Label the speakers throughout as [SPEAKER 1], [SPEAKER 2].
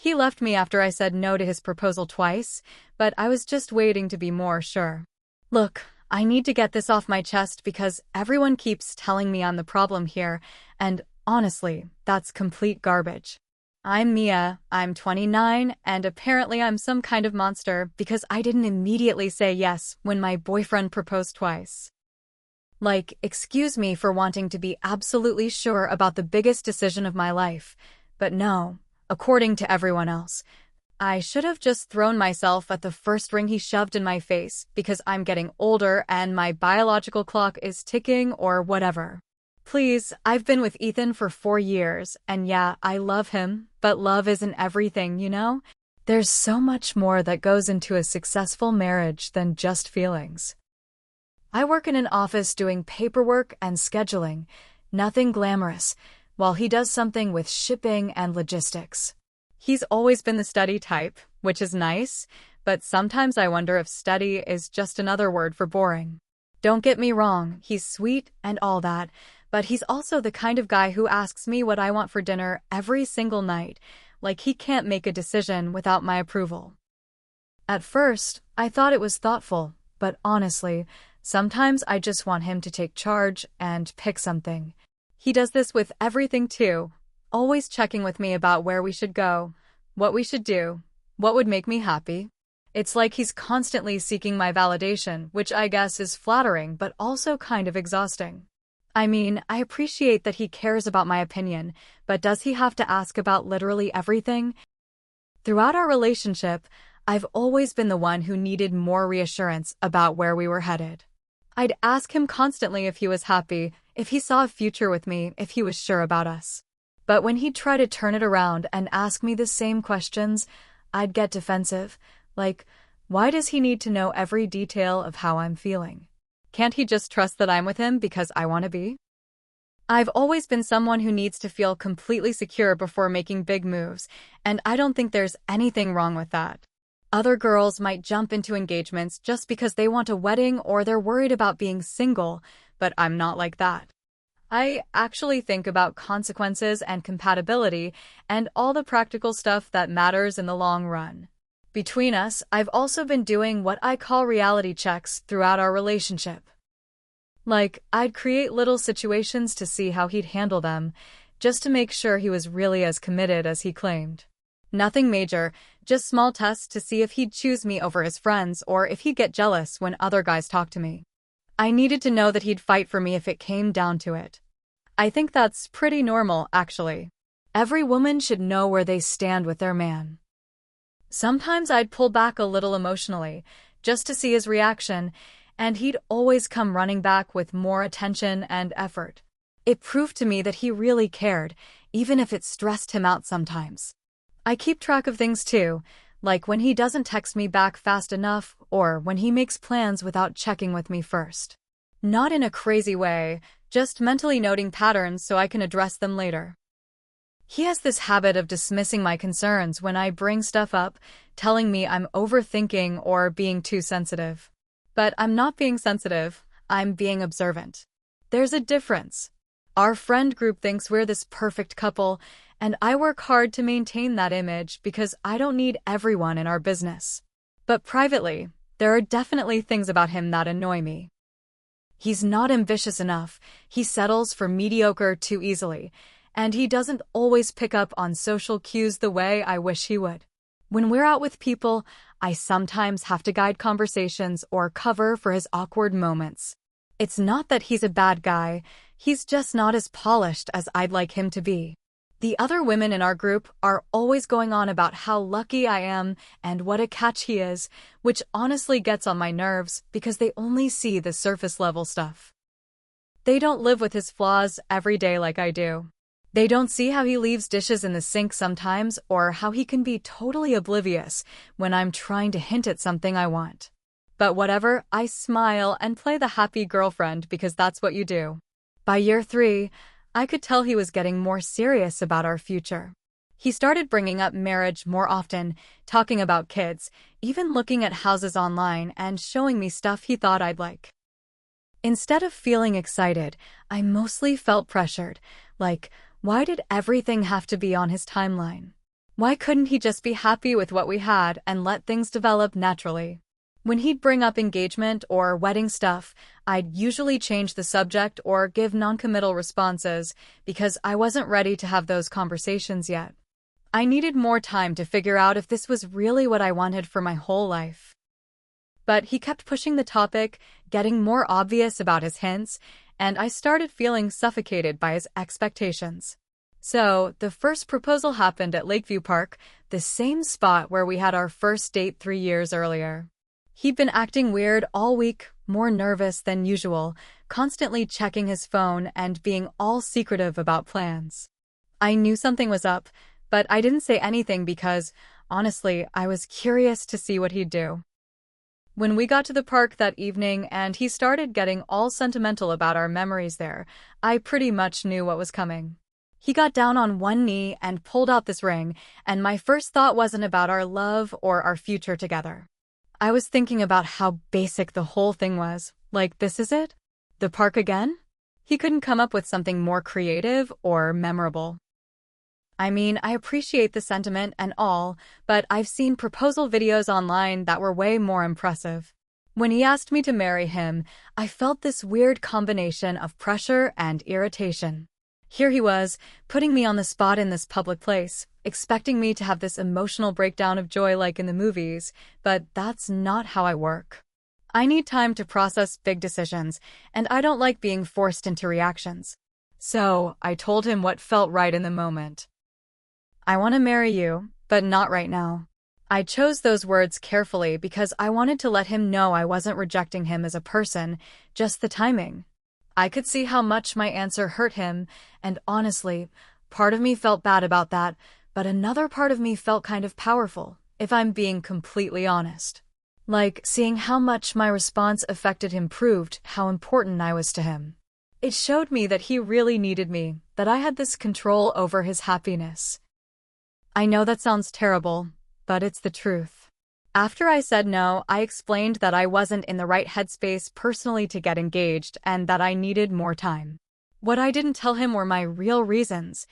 [SPEAKER 1] He left me after I said no to his proposal twice, but I was just waiting to be more sure. Look, I need to get this off my chest because everyone keeps telling me I'm the problem here, and honestly, that's complete garbage. I'm Mia, I'm 29, and apparently I'm some kind of monster because I didn't immediately say yes when my boyfriend proposed twice. Like, excuse me for wanting to be absolutely sure about the biggest decision of my life, but no, according to everyone else, I should have just thrown myself at the first ring he shoved in my face because I'm getting older and my biological clock is ticking or whatever. Please, I've been with Ethan for 4 years, and yeah, I love him, but love isn't everything, you know? There's so much more that goes into a successful marriage than just feelings. I work in an office doing paperwork and scheduling, nothing glamorous, while he does something with shipping and logistics. He's always been the steady type, which is nice, but sometimes I wonder if steady is just another word for boring. Don't get me wrong, he's sweet and all that, but he's also the kind of guy who asks me what I want for dinner every single night, like he can't make a decision without my approval. At first, I thought it was thoughtful, but honestly, sometimes I just want him to take charge and pick something. He does this with everything too, always checking with me about where we should go, what we should do, what would make me happy. It's like he's constantly seeking my validation, which I guess is flattering but also kind of exhausting. I mean, I appreciate that he cares about my opinion, but does he have to ask about literally everything? Throughout our relationship, I've always been the one who needed more reassurance about where we were headed. I'd ask him constantly if he was happy, if he saw a future with me, if he was sure about us. But when he'd try to turn it around and ask me the same questions, I'd get defensive. Like, why does he need to know every detail of how I'm feeling? Can't he just trust that I'm with him because I want to be? I've always been someone who needs to feel completely secure before making big moves, and I don't think there's anything wrong with that. Other girls might jump into engagements just because they want a wedding or they're worried about being single, but I'm not like that. I actually think about consequences and compatibility and all the practical stuff that matters in the long run. Between us, I've also been doing what I call reality checks throughout our relationship. Like, I'd create little situations to see how he'd handle them, just to make sure he was really as committed as he claimed. Nothing major, just small tests to see if he'd choose me over his friends or if he'd get jealous when other guys talk to me. I needed to know that he'd fight for me if it came down to it. I think that's pretty normal, actually. Every woman should know where they stand with their man. Sometimes I'd pull back a little emotionally, just to see his reaction, and he'd always come running back with more attention and effort. It proved to me that he really cared, even if it stressed him out sometimes. I keep track of things too, like when he doesn't text me back fast enough or when he makes plans without checking with me first. Not in a crazy way, just mentally noting patterns so I can address them later. He has this habit of dismissing my concerns when I bring stuff up, telling me I'm overthinking or being too sensitive. But I'm not being sensitive, I'm being observant. There's a difference. Our friend group thinks we're this perfect couple, and I work hard to maintain that image because I don't need everyone in our business. But privately, there are definitely things about him that annoy me. He's not ambitious enough, he settles for mediocre too easily, and he doesn't always pick up on social cues the way I wish he would. When we're out with people, I sometimes have to guide conversations or cover for his awkward moments. It's not that he's a bad guy, he's just not as polished as I'd like him to be. The other women in our group are always going on about how lucky I am and what a catch he is, which honestly gets on my nerves because they only see the surface level stuff. They don't live with his flaws every day like I do. They don't see how he leaves dishes in the sink sometimes or how he can be totally oblivious when I'm trying to hint at something I want. But whatever, I smile and play the happy girlfriend because that's what you do. By year 3, I could tell he was getting more serious about our future. He started bringing up marriage more often, talking about kids, even looking at houses online and showing me stuff he thought I'd like. Instead of feeling excited, I mostly felt pressured, like, why did everything have to be on his timeline? Why couldn't he just be happy with what we had and let things develop naturally? When he'd bring up engagement or wedding stuff, I'd usually change the subject or give noncommittal responses because I wasn't ready to have those conversations yet. I needed more time to figure out if this was really what I wanted for my whole life. But he kept pushing the topic, getting more obvious about his hints, and I started feeling suffocated by his expectations. So, the first proposal happened at Lakeview Park, the same spot where we had our first date 3 years earlier. He'd been acting weird all week, more nervous than usual, constantly checking his phone and being all secretive about plans. I knew something was up, but I didn't say anything because, honestly, I was curious to see what he'd do. When we got to the park that evening and he started getting all sentimental about our memories there, I pretty much knew what was coming. He got down on one knee and pulled out this ring, and my first thought wasn't about our love or our future together. I was thinking about how basic the whole thing was. Like, this is it? The park again? He couldn't come up with something more creative or memorable. I mean, I appreciate the sentiment and all, but I've seen proposal videos online that were way more impressive. When he asked me to marry him, I felt this weird combination of pressure and irritation. Here he was, putting me on the spot in this public place, expecting me to have this emotional breakdown of joy like in the movies, but that's not how I work. I need time to process big decisions, and I don't like being forced into reactions. So, I told him what felt right in the moment. I want to marry you, but not right now. I chose those words carefully because I wanted to let him know I wasn't rejecting him as a person, just the timing. I could see how much my answer hurt him, and honestly, part of me felt bad about that, but another part of me felt kind of powerful, if I'm being completely honest. Like, seeing how much my response affected him proved how important I was to him. It showed me that he really needed me, that I had this control over his happiness. I know that sounds terrible, but it's the truth. After I said no, I explained that I wasn't in the right headspace personally to get engaged and that I needed more time. What I didn't tell him were my real reasons.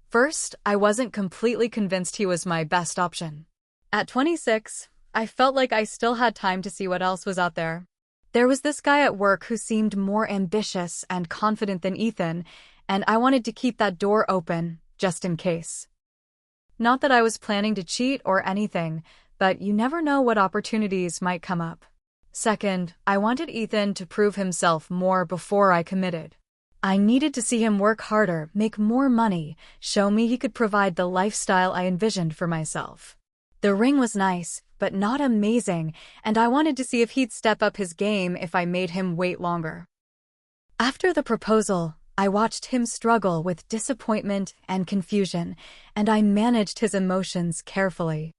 [SPEAKER 1] First, I wasn't completely convinced he was my best option. At 26, I felt like I still had time to see what else was out there. There was this guy at work who seemed more ambitious and confident than Ethan, and I wanted to keep that door open, just in case. Not that I was planning to cheat or anything, but you never know what opportunities might come up. Second, I wanted Ethan to prove himself more before I committed. I needed to see him work harder, make more money, show me he could provide the lifestyle I envisioned for myself. The ring was nice, but not amazing, and I wanted to see if he'd step up his game if I made him wait longer. After the proposal, I watched him struggle with disappointment and confusion, and I managed his emotions carefully.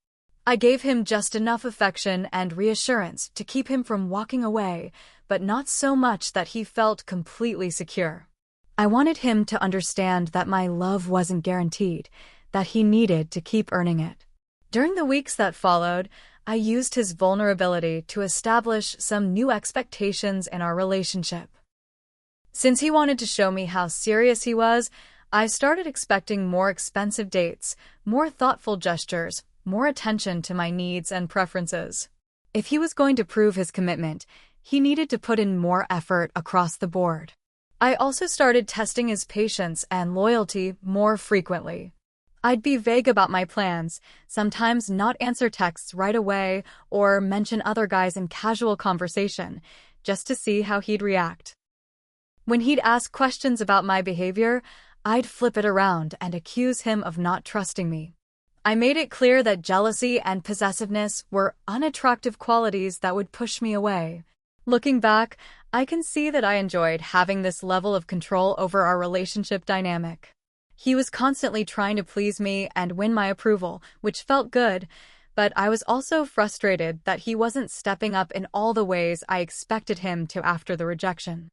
[SPEAKER 1] I gave him just enough affection and reassurance to keep him from walking away, but not so much that he felt completely secure. I wanted him to understand that my love wasn't guaranteed, that he needed to keep earning it. During the weeks that followed, I used his vulnerability to establish some new expectations in our relationship. Since he wanted to show me how serious he was, I started expecting more expensive dates, more thoughtful gestures, more attention to my needs and preferences. If he was going to prove his commitment, he needed to put in more effort across the board. I also started testing his patience and loyalty more frequently. I'd be vague about my plans, sometimes not answer texts right away or mention other guys in casual conversation, just to see how he'd react. When he'd ask questions about my behavior, I'd flip it around and accuse him of not trusting me. I made it clear that jealousy and possessiveness were unattractive qualities that would push me away. Looking back, I can see that I enjoyed having this level of control over our relationship dynamic. He was constantly trying to please me and win my approval, which felt good, but I was also frustrated that he wasn't stepping up in all the ways I expected him to after the rejection.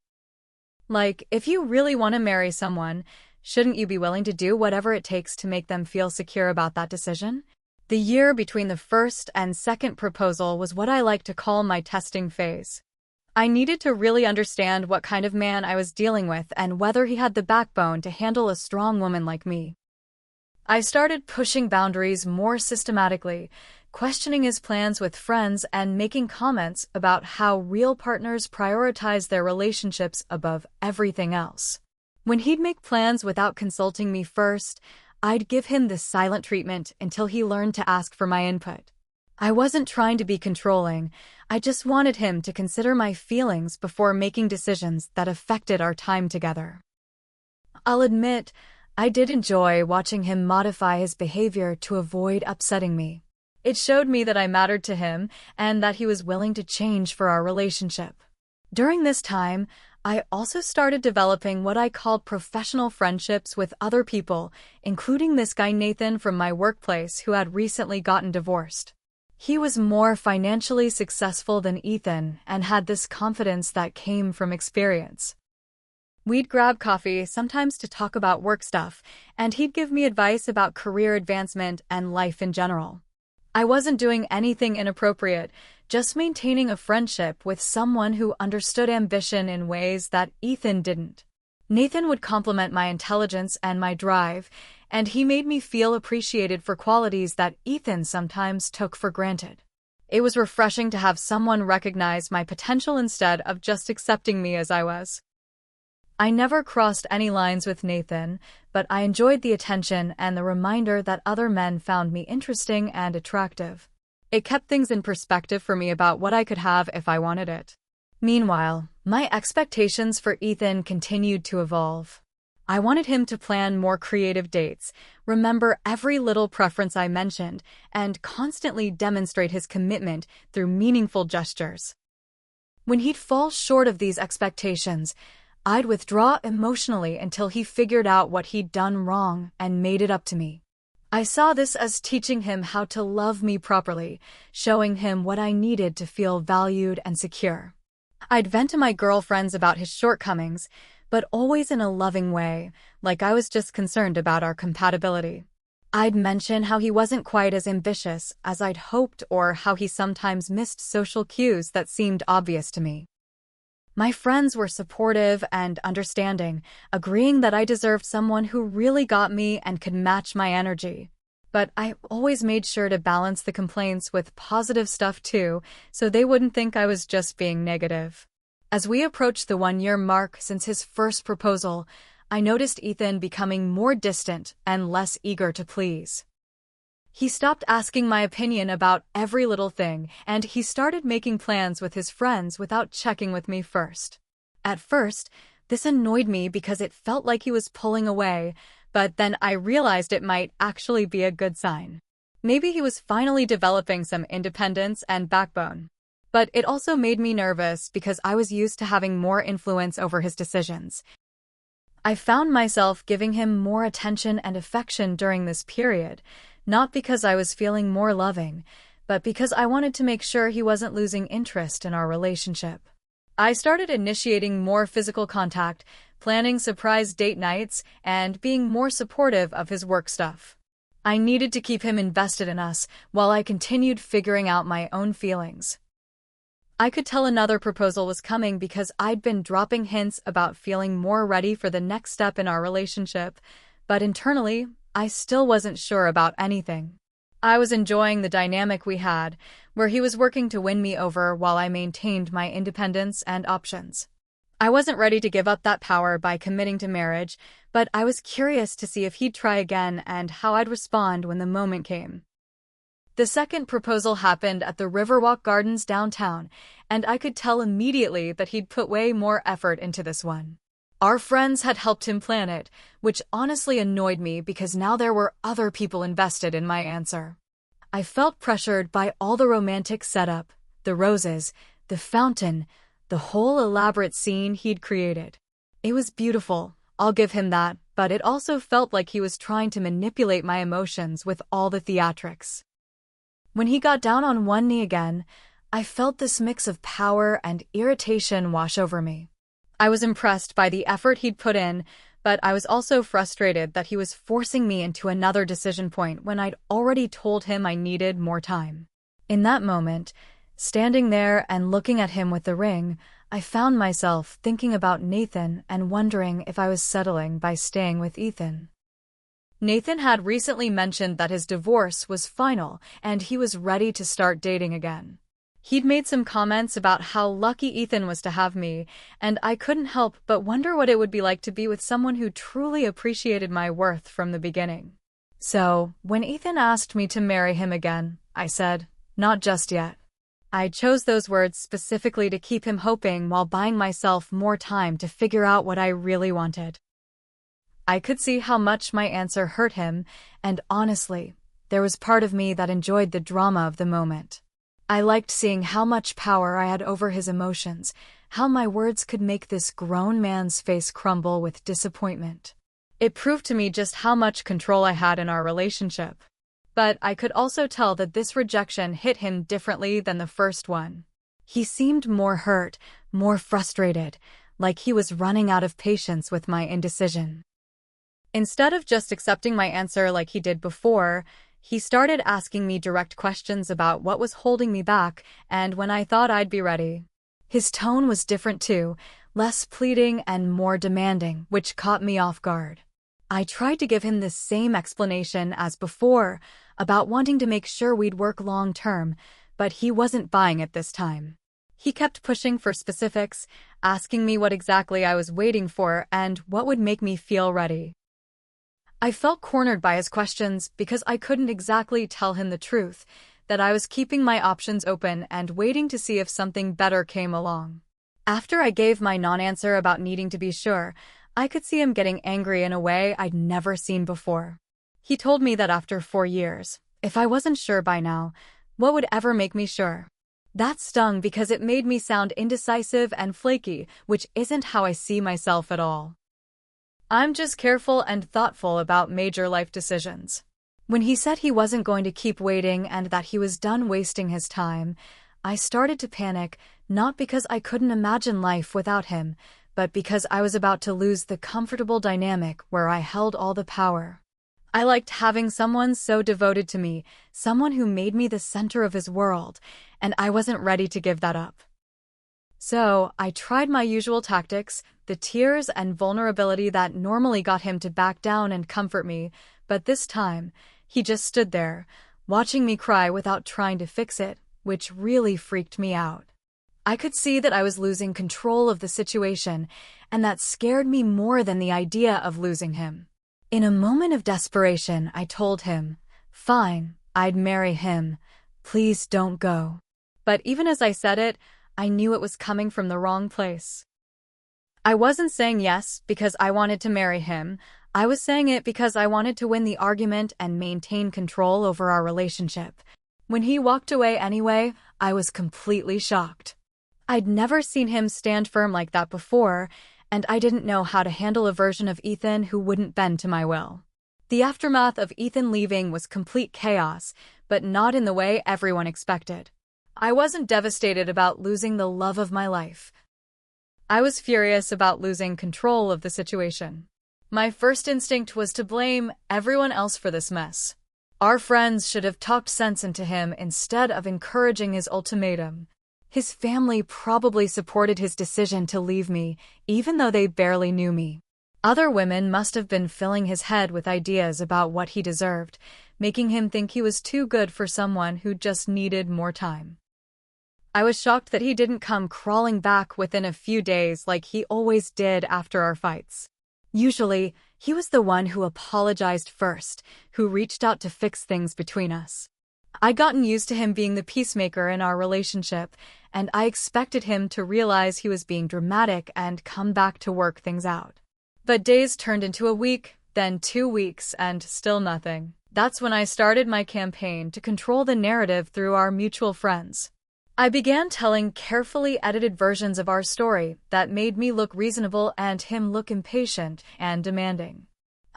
[SPEAKER 1] Like, if you really want to marry someone, shouldn't you be willing to do whatever it takes to make them feel secure about that decision? The year between the first and second proposal was what I like to call my testing phase. I needed to really understand what kind of man I was dealing with and whether he had the backbone to handle a strong woman like me. I started pushing boundaries more systematically, questioning his plans with friends and making comments about how real partners prioritize their relationships above everything else. When he'd make plans without consulting me first, I'd give him the silent treatment until he learned to ask for my input. I wasn't trying to be controlling, I just wanted him to consider my feelings before making decisions that affected our time together. I'll admit, I did enjoy watching him modify his behavior to avoid upsetting me. It showed me that I mattered to him and that he was willing to change for our relationship. During this time, I also started developing what I called professional friendships with other people, including this guy Nathan from my workplace who had recently gotten divorced. He was more financially successful than Ethan and had this confidence that came from experience. We'd grab coffee, sometimes to talk about work stuff, and he'd give me advice about career advancement and life in general. I wasn't doing anything inappropriate, just maintaining a friendship with someone who understood ambition in ways that Ethan didn't. Nathan would compliment my intelligence and my drive, and he made me feel appreciated for qualities that Ethan sometimes took for granted. It was refreshing to have someone recognize my potential instead of just accepting me as I was. I never crossed any lines with Nathan, but I enjoyed the attention and the reminder that other men found me interesting and attractive. It kept things in perspective for me about what I could have if I wanted it. Meanwhile, my expectations for Ethan continued to evolve. I wanted him to plan more creative dates, remember every little preference I mentioned, and constantly demonstrate his commitment through meaningful gestures. When he'd fall short of these expectations, I'd withdraw emotionally until he figured out what he'd done wrong and made it up to me. I saw this as teaching him how to love me properly, showing him what I needed to feel valued and secure. I'd vent to my girlfriends about his shortcomings, but always in a loving way, like I was just concerned about our compatibility. I'd mention how he wasn't quite as ambitious as I'd hoped or how he sometimes missed social cues that seemed obvious to me. My friends were supportive and understanding, agreeing that I deserved someone who really got me and could match my energy. But I always made sure to balance the complaints with positive stuff too, so they wouldn't think I was just being negative. As we approached the 1-year mark since his first proposal, I noticed Ethan becoming more distant and less eager to please. He stopped asking my opinion about every little thing, and he started making plans with his friends without checking with me first. At first, this annoyed me because it felt like he was pulling away, but then I realized it might actually be a good sign. Maybe he was finally developing some independence and backbone. But it also made me nervous because I was used to having more influence over his decisions. I found myself giving him more attention and affection during this period, not because I was feeling more loving, but because I wanted to make sure he wasn't losing interest in our relationship. I started initiating more physical contact, planning surprise date nights, and being more supportive of his work stuff. I needed to keep him invested in us while I continued figuring out my own feelings. I could tell another proposal was coming because I'd been dropping hints about feeling more ready for the next step in our relationship, but internally, I still wasn't sure about anything. I was enjoying the dynamic we had, where he was working to win me over while I maintained my independence and options. I wasn't ready to give up that power by committing to marriage, but I was curious to see if he'd try again and how I'd respond when the moment came. The second proposal happened at the Riverwalk Gardens downtown, and I could tell immediately that he'd put way more effort into this one. Our friends had helped him plan it, which honestly annoyed me because now there were other people invested in my answer. I felt pressured by all the romantic setup, the roses, the fountain, the whole elaborate scene he'd created. It was beautiful, I'll give him that, but it also felt like he was trying to manipulate my emotions with all the theatrics. When he got down on one knee again, I felt this mix of power and irritation wash over me. I was impressed by the effort he'd put in, but I was also frustrated that he was forcing me into another decision point when I'd already told him I needed more time. In that moment, standing there and looking at him with the ring, I found myself thinking about Nathan and wondering if I was settling by staying with Ethan. Nathan had recently mentioned that his divorce was final and he was ready to start dating again. He'd made some comments about how lucky Ethan was to have me, and I couldn't help but wonder what it would be like to be with someone who truly appreciated my worth from the beginning. So, when Ethan asked me to marry him again, I said, "Not just yet." I chose those words specifically to keep him hoping while buying myself more time to figure out what I really wanted. I could see how much my answer hurt him, and honestly, there was part of me that enjoyed the drama of the moment. I liked seeing how much power I had over his emotions, how my words could make this grown man's face crumble with disappointment. It proved to me just how much control I had in our relationship. But I could also tell that this rejection hit him differently than the first one. He seemed more hurt, more frustrated, like he was running out of patience with my indecision. Instead of just accepting my answer like he did before, he started asking me direct questions about what was holding me back and when I thought I'd be ready. His tone was different too, less pleading and more demanding, which caught me off guard. I tried to give him the same explanation as before about wanting to make sure we'd work long term, but he wasn't buying it this time. He kept pushing for specifics, asking me what exactly I was waiting for and what would make me feel ready. I felt cornered by his questions because I couldn't exactly tell him the truth, that I was keeping my options open and waiting to see if something better came along. After I gave my non-answer about needing to be sure, I could see him getting angry in a way I'd never seen before. He told me that after 4 years, if I wasn't sure by now, what would ever make me sure? That stung because it made me sound indecisive and flaky, which isn't how I see myself at all. I'm just careful and thoughtful about major life decisions. When he said he wasn't going to keep waiting and that he was done wasting his time, I started to panic, not because I couldn't imagine life without him, but because I was about to lose the comfortable dynamic where I held all the power. I liked having someone so devoted to me, someone who made me the center of his world, and I wasn't ready to give that up. So, I tried my usual tactics, the tears and vulnerability that normally got him to back down and comfort me, but this time, he just stood there, watching me cry without trying to fix it, which really freaked me out. I could see that I was losing control of the situation, and that scared me more than the idea of losing him. In a moment of desperation, I told him, "Fine, I'd marry him. Please don't go." But even as I said it, I knew it was coming from the wrong place. I wasn't saying yes because I wanted to marry him. I was saying it because I wanted to win the argument and maintain control over our relationship. When he walked away anyway, I was completely shocked. I'd never seen him stand firm like that before, and I didn't know how to handle a version of Ethan who wouldn't bend to my will. The aftermath of Ethan leaving was complete chaos, but not in the way everyone expected. I wasn't devastated about losing the love of my life. I was furious about losing control of the situation. My first instinct was to blame everyone else for this mess. Our friends should have talked sense into him instead of encouraging his ultimatum. His family probably supported his decision to leave me, even though they barely knew me. Other women must have been filling his head with ideas about what he deserved, making him think he was too good for someone who just needed more time. I was shocked that he didn't come crawling back within a few days like he always did after our fights. Usually, he was the one who apologized first, who reached out to fix things between us. I'd gotten used to him being the peacemaker in our relationship, and I expected him to realize he was being dramatic and come back to work things out. But days turned into a week, then 2 weeks, and still nothing. That's when I started my campaign to control the narrative through our mutual friends. I began telling carefully edited versions of our story that made me look reasonable and him look impatient and demanding.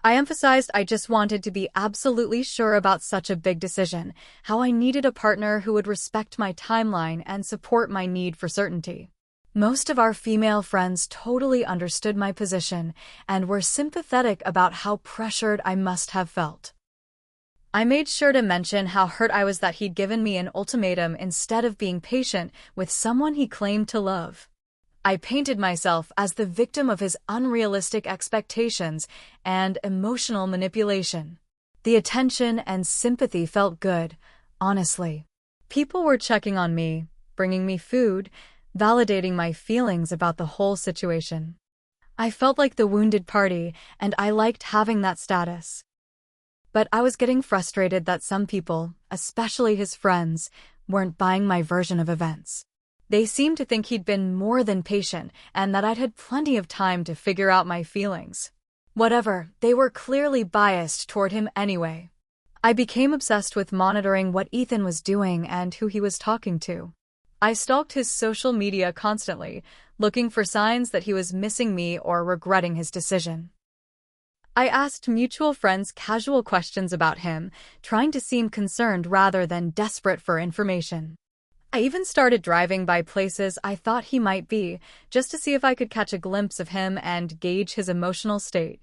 [SPEAKER 1] I emphasized I just wanted to be absolutely sure about such a big decision, how I needed a partner who would respect my timeline and support my need for certainty. Most of our female friends totally understood my position and were sympathetic about how pressured I must have felt. I made sure to mention how hurt I was that he'd given me an ultimatum instead of being patient with someone he claimed to love. I painted myself as the victim of his unrealistic expectations and emotional manipulation. The attention and sympathy felt good, honestly. People were checking on me, bringing me food, validating my feelings about the whole situation. I felt like the wounded party, and I liked having that status. But I was getting frustrated that some people, especially his friends, weren't buying my version of events. They seemed to think he'd been more than patient and that I'd had plenty of time to figure out my feelings. Whatever, they were clearly biased toward him anyway. I became obsessed with monitoring what Ethan was doing and who he was talking to. I stalked his social media constantly, looking for signs that he was missing me or regretting his decision. I asked mutual friends casual questions about him, trying to seem concerned rather than desperate for information. I even started driving by places I thought he might be, just to see if I could catch a glimpse of him and gauge his emotional state.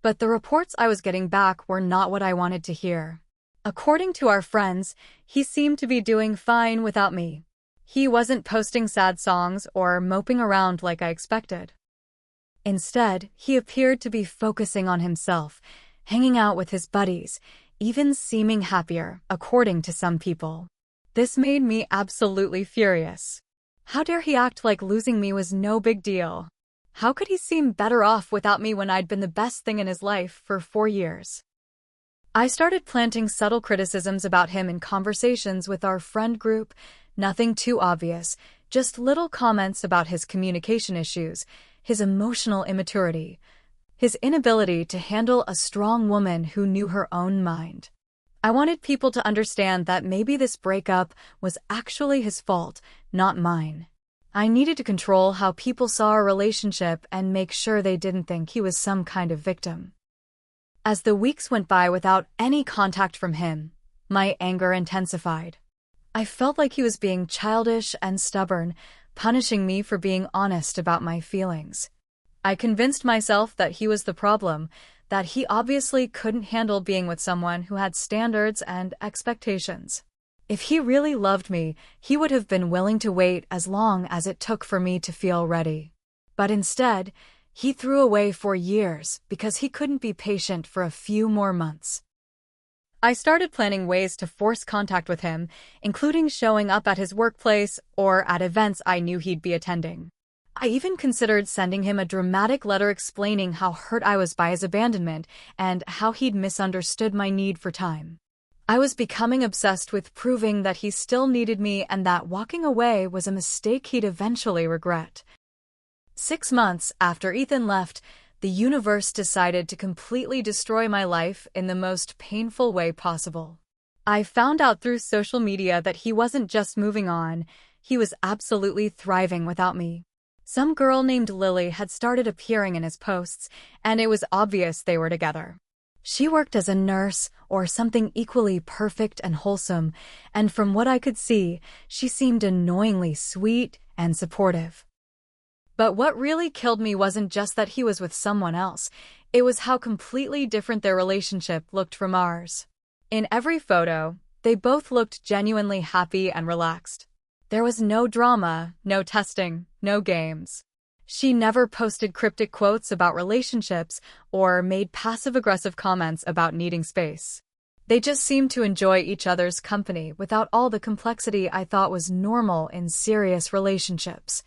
[SPEAKER 1] But the reports I was getting back were not what I wanted to hear. According to our friends, he seemed to be doing fine without me. He wasn't posting sad songs or moping around like I expected. Instead, he appeared to be focusing on himself, hanging out with his buddies, even seeming happier, according to some people. This made me absolutely furious. How dare he act like losing me was no big deal? How could he seem better off without me when I'd been the best thing in his life for 4 years? I started planting subtle criticisms about him in conversations with our friend group, nothing too obvious, just little comments about his communication issues, his emotional immaturity, his inability to handle a strong woman who knew her own mind. I wanted people to understand that maybe this breakup was actually his fault, not mine. I needed to control how people saw our relationship and make sure they didn't think he was some kind of victim. As the weeks went by without any contact from him, my anger intensified. I felt like he was being childish and stubborn, punishing me for being honest about my feelings. I convinced myself that he was the problem, that he obviously couldn't handle being with someone who had standards and expectations. If he really loved me, he would have been willing to wait as long as it took for me to feel ready. But instead, he threw away 4 years because he couldn't be patient for a few more months. I started planning ways to force contact with him, including showing up at his workplace or at events I knew he'd be attending. I even considered sending him a dramatic letter explaining how hurt I was by his abandonment and how he'd misunderstood my need for time. I was becoming obsessed with proving that he still needed me and that walking away was a mistake he'd eventually regret. 6 months after Ethan left, the universe decided to completely destroy my life in the most painful way possible. I found out through social media that he wasn't just moving on, he was absolutely thriving without me. Some girl named Lily had started appearing in his posts, and it was obvious they were together. She worked as a nurse or something equally perfect and wholesome, and from what I could see, she seemed annoyingly sweet and supportive. But what really killed me wasn't just that he was with someone else, it was how completely different their relationship looked from ours. In every photo, they both looked genuinely happy and relaxed. There was no drama, no testing, no games. She never posted cryptic quotes about relationships or made passive-aggressive comments about needing space. They just seemed to enjoy each other's company without all the complexity I thought was normal in serious relationships.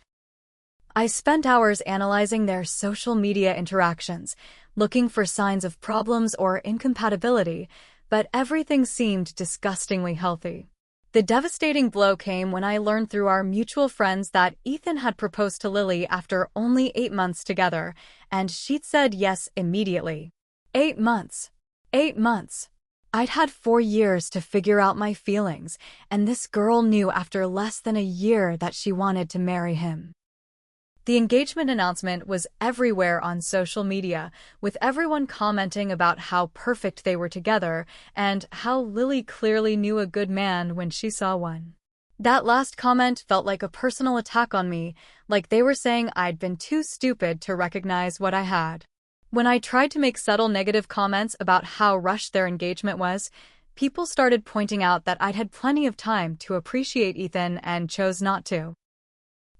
[SPEAKER 1] I spent hours analyzing their social media interactions, looking for signs of problems or incompatibility, but everything seemed disgustingly healthy. The devastating blow came when I learned through our mutual friends that Ethan had proposed to Lily after only 8 months together, and she'd said yes immediately. 8 months. 8 months. I'd had 4 years to figure out my feelings, and this girl knew after less than a year that she wanted to marry him. The engagement announcement was everywhere on social media, with everyone commenting about how perfect they were together and how Lily clearly knew a good man when she saw one. That last comment felt like a personal attack on me, like they were saying I'd been too stupid to recognize what I had. When I tried to make subtle negative comments about how rushed their engagement was, people started pointing out that I'd had plenty of time to appreciate Ethan and chose not to.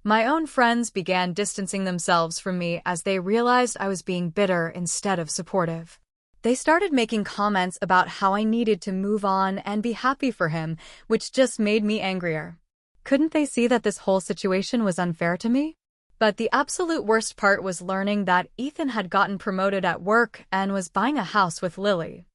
[SPEAKER 1] My own friends began distancing themselves from me as they realized I was being bitter instead of supportive. They started making comments about how I needed to move on and be happy for him, which just made me angrier. Couldn't they see that this whole situation was unfair to me? But the absolute worst part was learning that Ethan had gotten promoted at work and was buying a house with Lily.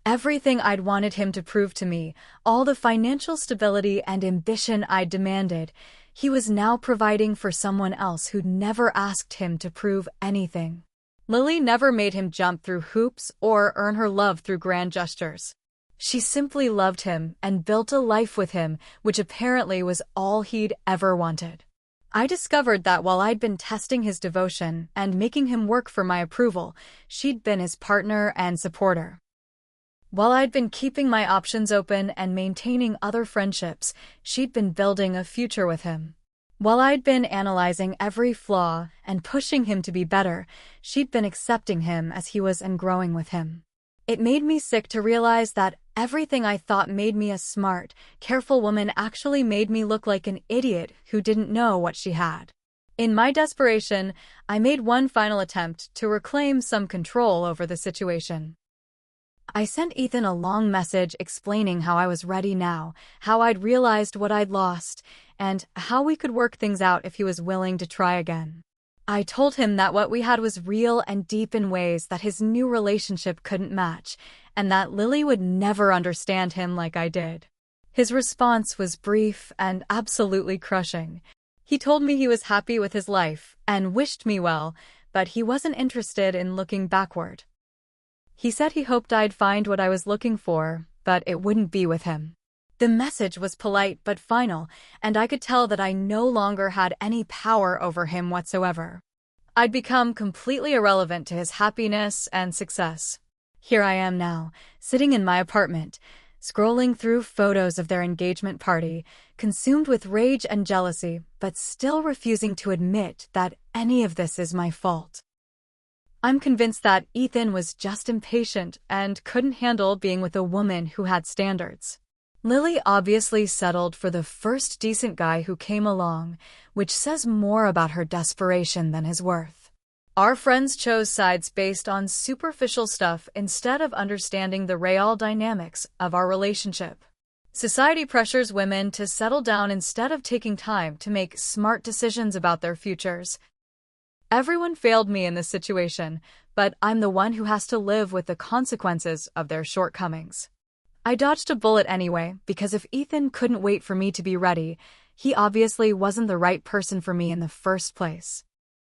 [SPEAKER 1] Everything I'd wanted him to prove to me, all the financial stability and ambition I'd demanded, he was now providing for someone else who'd never asked him to prove anything. Lily never made him jump through hoops or earn her love through grand gestures. She simply loved him and built a life with him, which apparently was all he'd ever wanted. I discovered that while I'd been testing his devotion and making him work for my approval, she'd been his partner and supporter. While I'd been keeping my options open and maintaining other friendships, she'd been building a future with him. While I'd been analyzing every flaw and pushing him to be better, she'd been accepting him as he was and growing with him. It made me sick to realize that everything I thought made me a smart, careful woman actually made me look like an idiot who didn't know what she had. In my desperation, I made one final attempt to reclaim some control over the situation. I sent Ethan a long message explaining how I was ready now, how I'd realized what I'd lost, and how we could work things out if he was willing to try again. I told him that what we had was real and deep in ways that his new relationship couldn't match, and that Lily would never understand him like I did. His response was brief and absolutely crushing. He told me he was happy with his life and wished me well, but he wasn't interested in looking backward. He said he hoped I'd find what I was looking for, but it wouldn't be with him. The message was polite but final, and I could tell that I no longer had any power over him whatsoever. I'd become completely irrelevant to his happiness and success. Here I am now, sitting in my apartment, scrolling through photos of their engagement party, consumed with rage and jealousy, but still refusing to admit that any of this is my fault. I'm convinced that Ethan was just impatient and couldn't handle being with a woman who had standards. Lily obviously settled for the first decent guy who came along, which says more about her desperation than his worth. Our friends chose sides based on superficial stuff instead of understanding the real dynamics of our relationship. Society pressures women to settle down instead of taking time to make smart decisions about their futures. Everyone failed me in this situation, but I'm the one who has to live with the consequences of their shortcomings. I dodged a bullet anyway, because if Ethan couldn't wait for me to be ready, he obviously wasn't the right person for me in the first place.